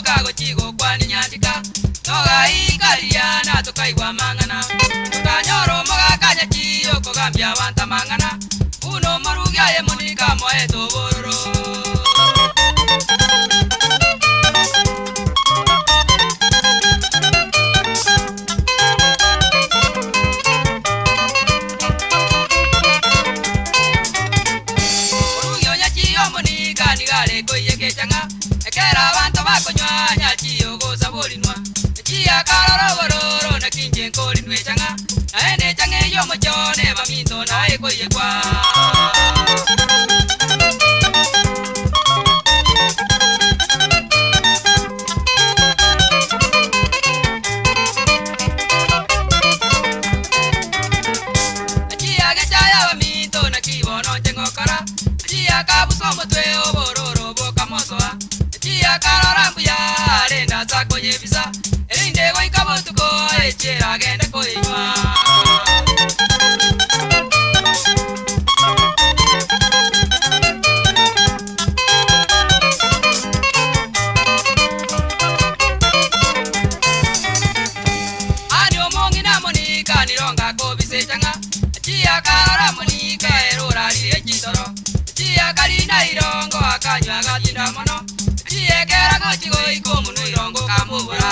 kago chigo kwani nyandika Toga ikaria na tukaiwa mangana Tukanyoro moga kanya chiyo kogambia wanta mangana Uno marugia ye monika moeto bororo Morugio nyachiyo monika nigale koye kechanga Ekera wanta bakonywa nyachiyo goza bolinwa Chia karoro bororo na kinje nkoli nwechanga Naende change yo mochone baminto na eko yekwa Chia gechaya baminto na kibono chengokara Chia kabusomo tweo bororo boka mosoa Chia karora mbuya arenda sako yebisa Erinde kwa ikabotuko echera gende koinywa Anyo mongi na monika nironga kobise changa Chia karora monika erora liye chitoro Chia kalina irongo akanywa gatinda mono Chia kera gochigo iko munu irongo kamubura